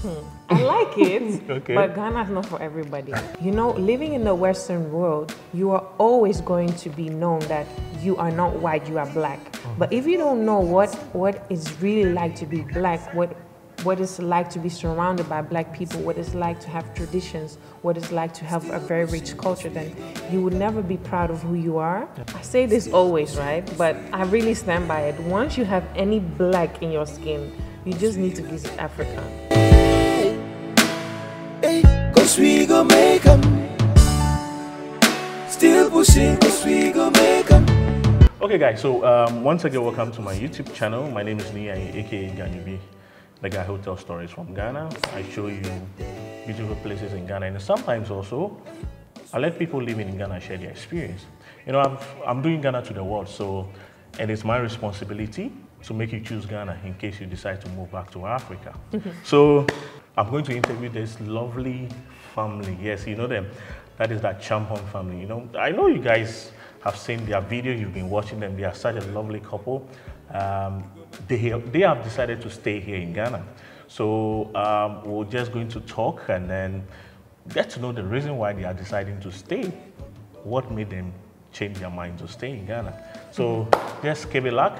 I like it, Okay. but Ghana is not for everybody. You know, living in the Western world, you are always going to be known that you are not white, you are black. But if you don't know what it's really like to be black, what it's like to be surrounded by black people, what it's like to have traditions, what it's like to have a very rich culture, then you would never be proud of who you are. I say this always, right? But I really stand by it. Once you have any black in your skin, you just need to visit Africa. Hey, cause we gon' make 'em. Still pushing, cause we gon' make 'em. Okay, guys, so once again, welcome to my YouTube channel. My name is Niiayi, aka Ganibi, the guy who tells stories from Ghana. I show you beautiful places in Ghana, and sometimes also I let people living in Ghana share their experience. You know, I'm doing Ghana to the world, so and it's my responsibility to make you choose Ghana in case you decide to move back to Africa. So I'm going to interview this lovely family. Yes, you know them. That is that Acheampong family. You know, I know you guys have seen their video. You've been watching them. They are such a lovely couple. They have decided to stay here in Ghana. So we're just going to talk and then get to know the reason why they are deciding to stay. What made them change their mind to stay in Ghana? So just keep it luck.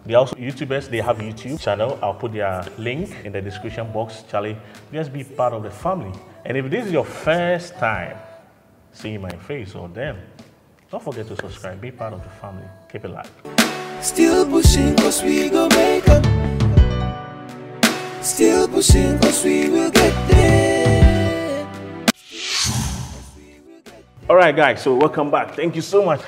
They're also YouTubers. They have a YouTube channel. I'll put their link in the description box. Charlie, just be part of the family. And if this is your first time seeing my face or them, don't forget to subscribe. Be part of the family. Keep it live. Still pushing, cause we gon' make 'em. Still pushing, cause we will get there. All right, guys. So welcome back. Thank you so much.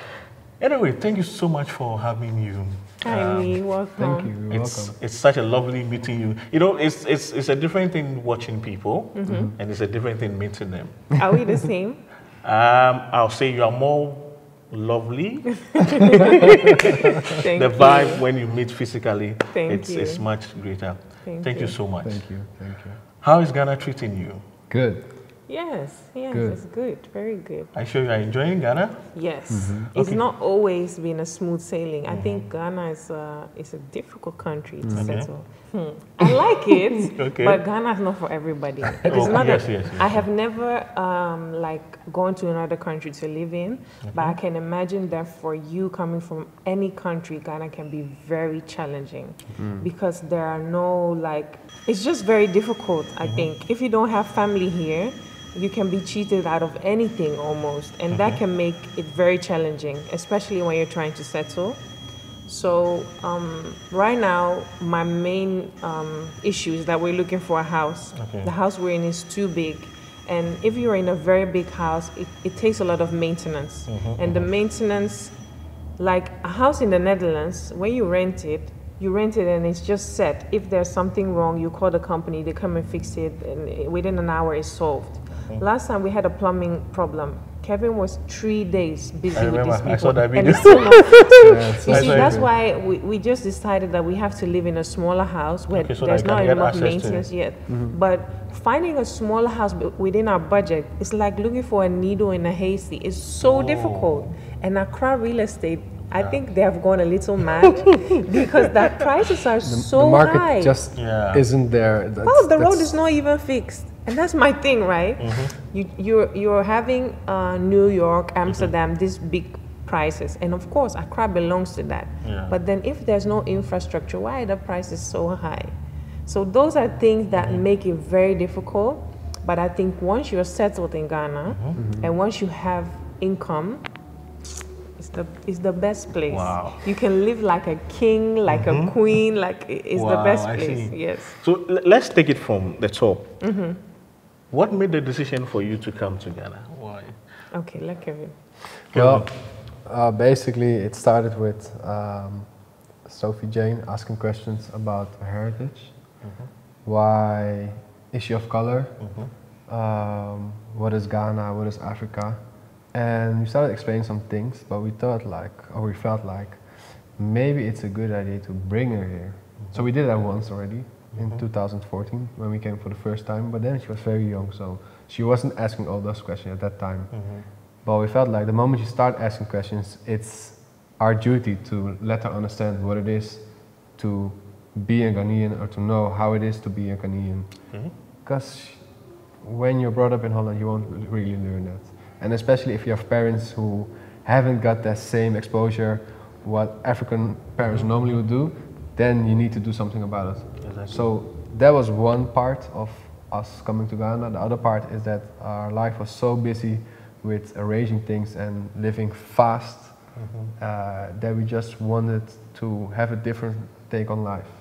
Anyway, thank you so much for having you. Hi, welcome. Thank you. You're welcome. It's such a lovely meeting you. You know, it's a different thing watching people, and it's a different thing meeting them. Are we the same? I'll say you are more lovely. Thank The you. vibe when you meet physically, Thank you. it's much greater. Thank you so much. Thank you. Thank you. How is Ghana treating you? Good. Yes, Good. it's good, very good. Are you sure you are enjoying Ghana? Yes, Okay. it's not always been a smooth sailing. I think Ghana is a difficult country to settle. I like it, Okay. but Ghana is not for everybody. It is Oh, not. yes, a, yes, yes. I have never like gone to another country to live in, but I can imagine that for you coming from any country, Ghana can be very challenging because there are no like. It's just very difficult. I think if you don't have family here, you can be cheated out of anything almost, and that can make it very challenging, especially when you're trying to settle. So right now, my main issue is that we're looking for a house. Okay. The house we're in is too big, and if you're in a very big house, it takes a lot of maintenance, and the maintenance, like a house in the Netherlands, when you rent it and it's just set. If there's something wrong, you call the company, they come and fix it, and within an hour it's solved. Last time we had a plumbing problem. Kevin was 3 days busy I with remember. these people. I saw that And video. it's still not fixed. Yeah, You see, saw that's it. why we just decided that we have to live in a smaller house where Okay, so there's that you not can get enough access to it. maintenance yet. But finding a smaller house within our budget is like looking for a needle in a haystack. It's so difficult. And Accra real estate, I think they have gone a little mad because the prices are so the market high. just Yeah. isn't there. Oh, the road is not even fixed, and that's my thing, right? You're having New York, Amsterdam, these big prices, and of course Accra belongs to that. Yeah. But then if there's no infrastructure, why are the prices so high? So those are things that make it very difficult. But I think once you're settled in Ghana, and once you have income, it's the best place. Wow. You can live like a king, like a queen, like it's the Wow, best I place. see. Yes. So let's take it from the top. What made the decision for you to come to Ghana? Why? Okay, let Kevin. Well, basically, it started with Sophie Jane asking questions about her heritage. Why is she of color? What is Ghana? What is Africa? And we started explaining some things, but we thought we felt like maybe it's a good idea to bring her here. So we did that once already in 2014 when we came for the first time, but then she was very young, so she wasn't asking all those questions at that time. But we felt like the moment you start asking questions, it's our duty to let her understand what it is to be a Ghanaian or to know how it is to be a Ghanaian. because when you're brought up in Holland, you won't really learn that. And especially if you have parents who haven't got that same exposure, what African parents normally would do, then you need to do something about it. Exactly. So that was one part of us coming to Ghana. The other part is that our life was so busy with arranging things and living fast that we just wanted to have a different take on life.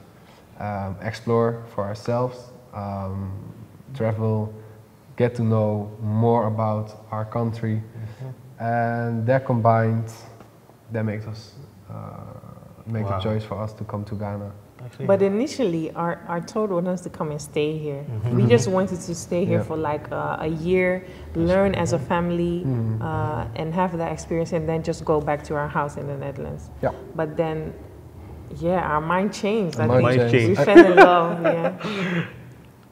Explore for ourselves, travel, get to know more about our country, and that combined, that makes us make the choice for us to come to Ghana. But initially, our thought was to come and stay here. We just wanted to stay here for like a year, learn as a family, and have that experience, and then just go back to our house in the Netherlands. Yeah. But then, our mind changed. Our mind changed. We fell in love.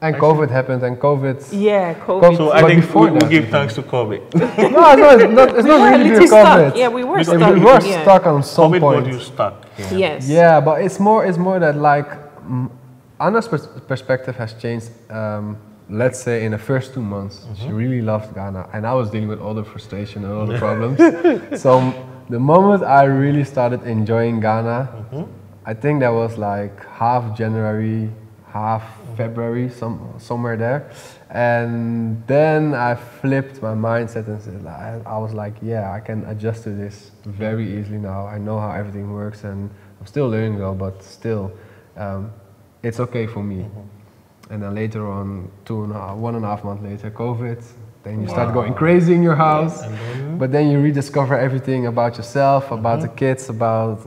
And COVID happened, and COVID. Yeah, COVID. So I think we give thanks to COVID. No, it's not really due to COVID. Yeah, we were Because stuck. We were stuck on some COVID point. got you stuck. Yes. Yeah, but it's more that like Anna's perspective has changed. Let's say in the first 2 months, she really loved Ghana, and I was dealing with all the frustration and all the problems. So the moment I really started enjoying Ghana, I think that was like half January, half February, somewhere there. And then I flipped my mindset and said, I was like, yeah, I can adjust to this very easily now. I know how everything works, and I'm still learning though, but still, it's okay for me. And then later on, 1.5 months later, COVID. Then you start going crazy in your house, but then you rediscover everything about yourself, about the kids, about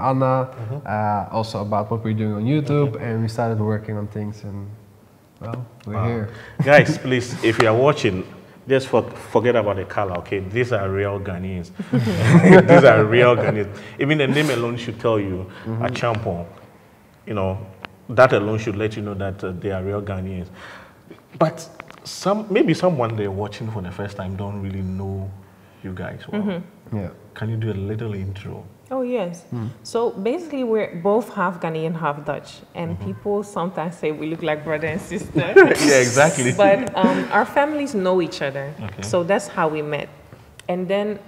Anna, also about what we're doing on YouTube, and we started working on things, and well, we're here. Guys, please, if you are watching, just forget about the color, okay? These are real Ghanaians. These are real Ghanaians. Even the name alone should tell you, Acheampong. You know, that alone should let you know that they are real Ghanaians. But maybe someone they're watching for the first time don't really know you guys well. Yeah. Can you do a little intro? Oh, yes. So basically, we're both half Ghanaian, half Dutch. And people sometimes say we look like brother and sister. Yeah, exactly. But our families know each other. Okay. So that's how we met. And then,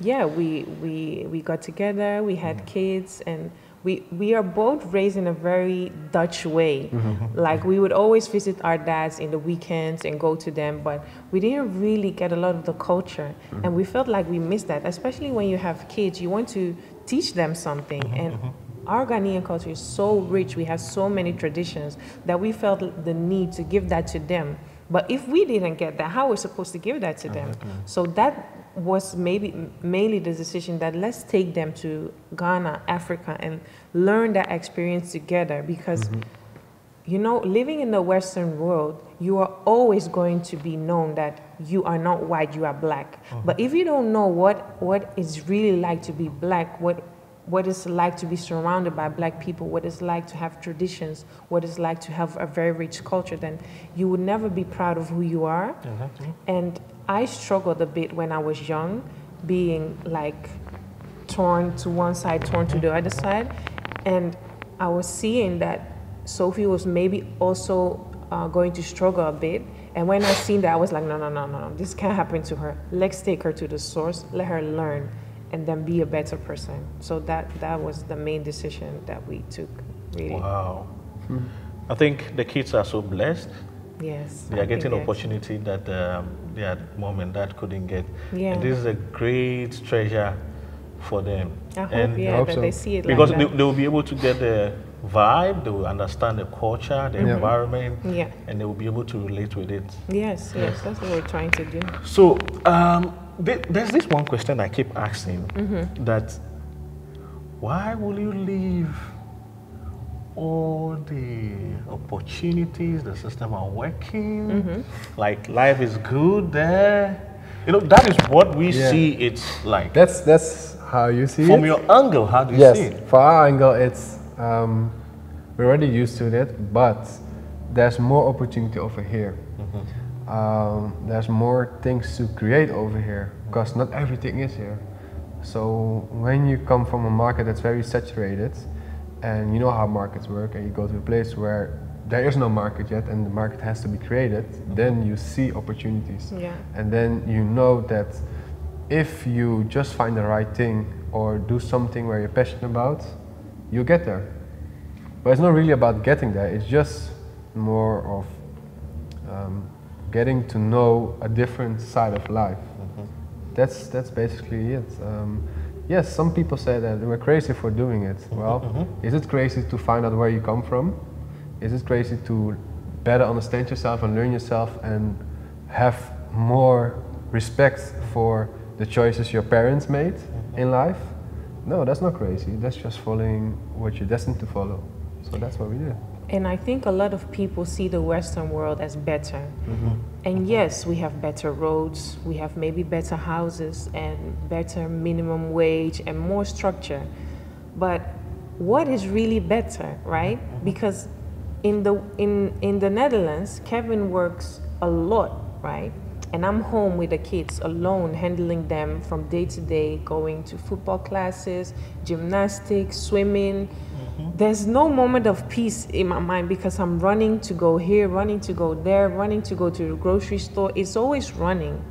we got together, we had kids, and we are both raised in a very Dutch way. Like we would always visit our dads in the weekends and go to them, but we didn't really get a lot of the culture. And we felt like we missed that, especially when you have kids, you want to teach them something. And our Ghanaian culture is so rich, we have so many traditions that we felt the need to give that to them. But if we didn't get that, how are we supposed to give that to them? So that was mainly the decision that let's take them to Ghana, Africa, and learn that experience together, because you know, living in the Western world, you are always going to be known that you are not white, you are black. But if you don't know what it's really like to be black, what it's like to be surrounded by black people, what it's like to have traditions, what it's like to have a very rich culture, then you would never be proud of who you are. And I struggled a bit when I was young, being like torn to one side, torn to the other side. And I was seeing that Sophie was maybe also going to struggle a bit. And when I seen that, I was like, no, this can't happen to her. Let's take her to the source, let her learn, and then be a better person. So that was the main decision that we took, really. Wow. I think the kids are so blessed. Yes. They are getting opportunity that their mom and dad couldn't get. Yeah. And this is a great treasure for them. I hope, and that they see it because like that. they will be able to get the vibe, they will understand the culture, the environment, and they will be able to relate with it. Yes, that's what we're trying to do. So, there's this one question I keep asking, that why will you leave all the opportunities, the system are working, like life is good there? You know, that is what we see it's like. That's how you see it? From your angle, how do you see it? Yes, from our angle, it's, we're already used to that, but there's more opportunity over here. There's more things to create over here, because not everything is here. So when you come from a market that's very saturated, and you know how markets work, and you go to a place where there is no market yet and the market has to be created, then you see opportunities. Yeah. And then you know that if you just find the right thing or do something where you're passionate about, you get there. But it's not really about getting there, it's just more of getting to know a different side of life. That's basically it. Yes, some people say that we're crazy for doing it. Well, is it crazy to find out where you come from? Is it crazy to better understand yourself and learn yourself and have more respect for the choices your parents made in life? No, that's not crazy. That's just following what you're destined to follow. So that's what we did. And I think a lot of people see the Western world as better. And yes, we have better roads, we have maybe better houses and better minimum wage and more structure. But what is really better, right? Because in the Netherlands, Kevin works a lot, right? And I'm home with the kids alone, handling them from day to day, going to football classes, gymnastics, swimming. There's no moment of peace in my mind because I'm running to go here, running to go there, running to go to the grocery store. It's always running.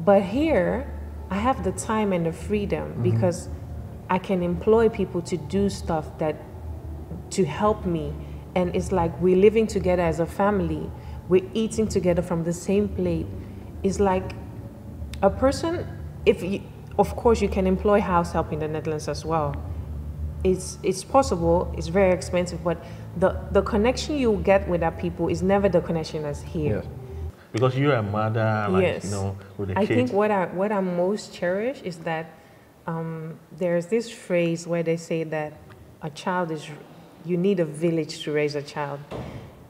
But here, I have the time and the freedom because I can employ people to do stuff to help me. And it's like we're living together as a family. We're eating together from the same plate. It's like a person, of course you can employ house help in the Netherlands as well. It's possible, it's very expensive, but the connection you get with that people is never the connection as here. Yes. Because you're a mother, like, Yes. you know, with the I kids. think what I most cherish is that there's this phrase where they say that you need a village to raise a child.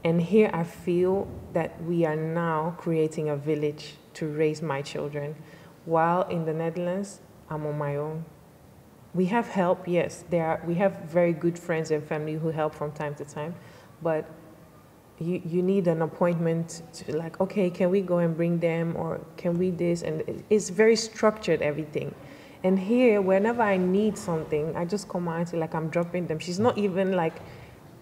And here I feel that we are now creating a village to raise my children. While in the Netherlands, I'm on my own. We have help, yes. We have very good friends and family who help from time to time, but you need an appointment to like, okay, can we go and bring them, or can we this? And it's very structured, everything. And here, whenever I need something, I just call my auntie, like I'm dropping them. She's not even like,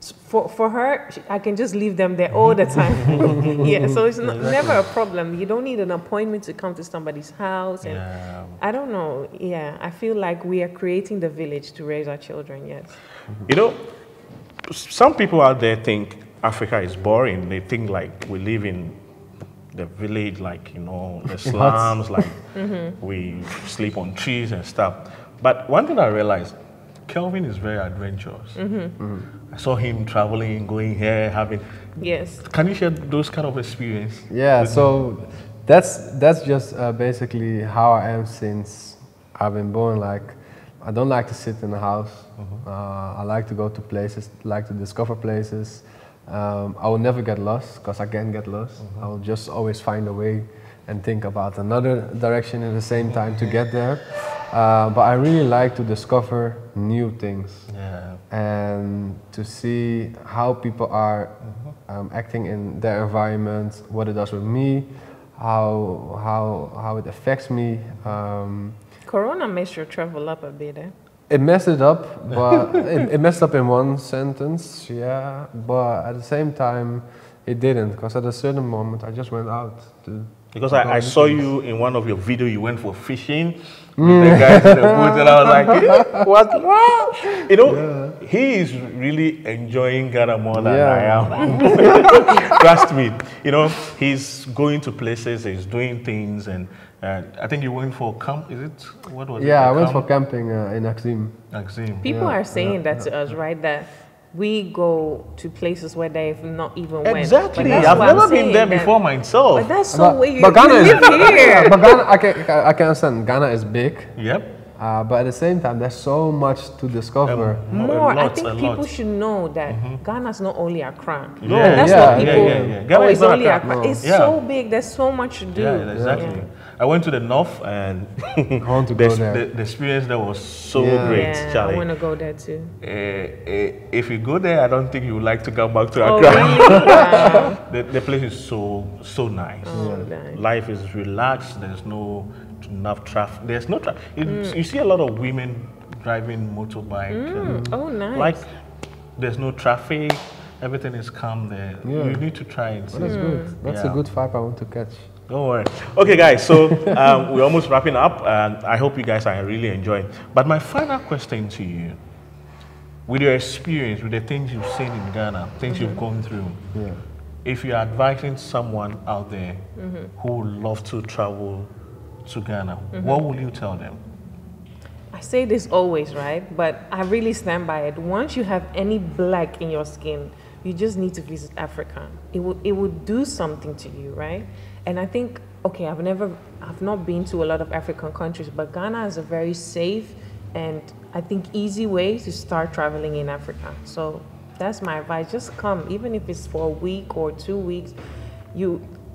for her, I can just leave them there all the time. Yeah, so it's never a problem. You don't need an appointment to come to somebody's house. And I don't know. Yeah, I feel like we are creating the village to raise our children, yes. You know, some people out there think Africa is boring. They think like we live in the village, like, you know, the slums, like we sleep on trees and stuff. But one thing I realized, Kelvin is very adventurous. I saw him traveling, going here, having... Yes. Can you share those kind of experience? Yeah, so that's just basically how I am since I've been born. Like, I don't like to sit in the house. I like to go to places, like to discover places. I will never get lost, because I can't get lost. I will just always find a way and think about another direction at the same time to get there. But I really like to discover new things and to see how people are acting in their environment, what it does with me, how it affects me. Corona messed your travel up a bit, eh? It messed it up, but it messed up in one sentence, yeah. But at the same time, it didn't, because at a certain moment I just went out to. Because I saw you in one of your videos, you went for fishing with the guys in the boat, and I was like, yeah, what? You know, he is really enjoying Ghana more than I am. Trust me. You know, he's going to places, he's doing things, and I think you went for camp, is it? What was it? Yeah, I went for camping in Acheampong. People are saying that to us, right? That we go to places where they've not even went. Exactly. I've never been there before myself. But that's so weird. But Ghana you live here. But Ghana, I can understand. Ghana is big. Yep. But at the same time, there's so much to discover. More. I think people should know that Ghana's not only Accra. Yeah. That's what people. Ghana is It's not only Accra. Accra. It's so big. There's so much to do. Yeah, exactly. Yeah. I went to the north, and I want to go there. the experience there was so great, Yeah, Charlie. I want to go there too. If you go there, I don't think you would like to come back to Oh, Accra. really? Wow. The place is so nice. Oh, nice. Life is relaxed. There's no enough traffic. There's no traffic. You see a lot of women driving motorbike. Oh, nice. Like, there's no traffic. Everything is calm there. Yeah. You need to try and see. Well, that's good. That's Yeah. a good vibe I want to catch. Don't worry. Okay, guys, so we're almost wrapping up, and I hope you guys are really enjoying. But my final question to you, with your experience, with the things you've seen in Ghana, things you've gone through, Yeah. if you're advising someone out there who would love to travel to Ghana, what will you tell them? I say this always, right? But I really stand by it. Once you have any black in your skin, you just need to visit Africa. It would do something to you, right? And I think, okay, I've not been to a lot of African countries, but Ghana is a very safe and I think easy way to start traveling in Africa. So that's my advice. Just come, even if it's for a week or 2 weeks.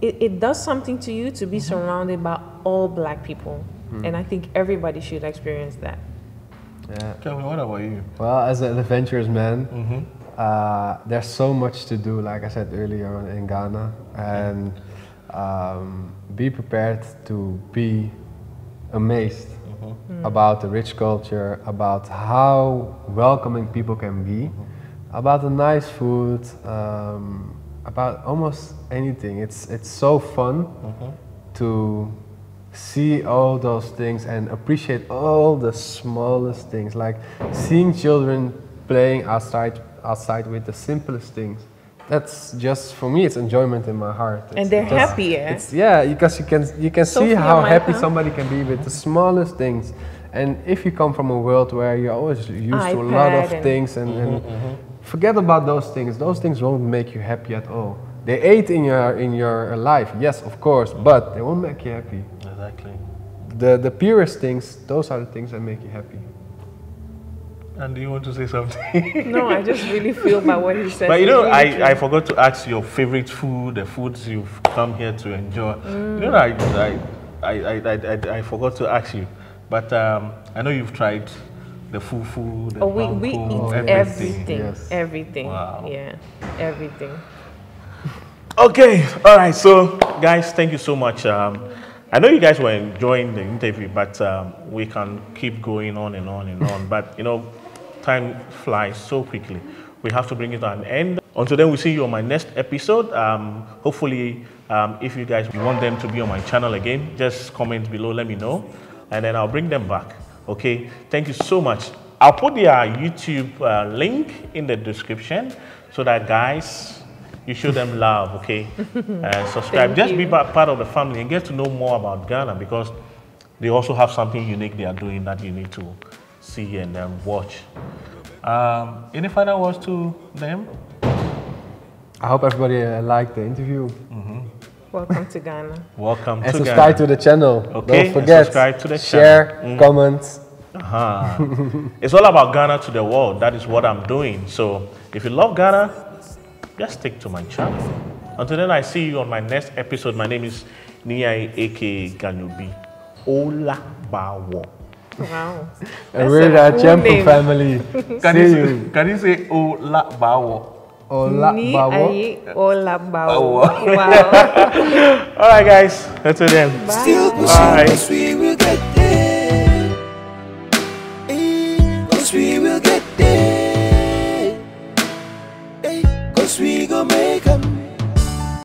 It does something to you to be surrounded by all black people. And I think everybody should experience that. Yeah. Tell me, what about you? Well, as an adventurous man, there's so much to do, like I said earlier in Ghana, and be prepared to be amazed about the rich culture, about how welcoming people can be, about the nice food, about almost anything. It's so fun to see all those things and appreciate all the smallest things, like seeing children playing outside with the simplest things. That's just, for me, it's enjoyment in my heart. And they're happy, yeah? Because you can see Sophia, how my happy huh? somebody can be with the smallest things. And if you come from a world where you're always used to a lot of iPad and- things and forget about those things won't make you happy at all. They aid in your life, yes, of course, but they won't make you happy. Exactly. The purest things, those are the things that make you happy. And do you want to say something? No, I just really feel by what he said. But you It's know, really true. I forgot to ask your favorite food, the foods you've come here to enjoy. You know, I forgot to ask you, but I know you've tried the fufu, the we panko, eat everything. Yes. Everything. Wow. Yeah, everything. Okay, all right. So, guys, thank you so much. I know you guys were enjoying the interview, but we can keep going on and on and on. But you know, time flies so quickly. We have to bring it to an end. Until then, we'll see you on my next episode. Hopefully, if you guys want them to be on my channel again, just comment below, let me know, and then I'll bring them back. Okay, thank you so much. I'll put their YouTube link in the description so that, guys, you show them love, okay? Subscribe. Thank Just you. be part of the family and get to know more about Ghana, because they also have something unique they are doing that you need to see and watch. Any final words to them? I hope everybody liked the interview. Welcome to Ghana. Welcome And to subscribe Ghana. to the channel. Okay, Don't and forget, subscribe to the share, channel. comment. It's all about Ghana to the world. That is what I'm doing. So if you love Ghana, just stick to my channel. Until then, I see you on my next episode. My name is niiayiphotography. Ola Bawo. Wow. And we're the a cool Acheampong name. family. See you. Can you say Ola Bawo? Ola Bawo. Niiayiphotography. Wow. All right, guys. Until then. Still pushing, Bye. cause we will get there. Cause we will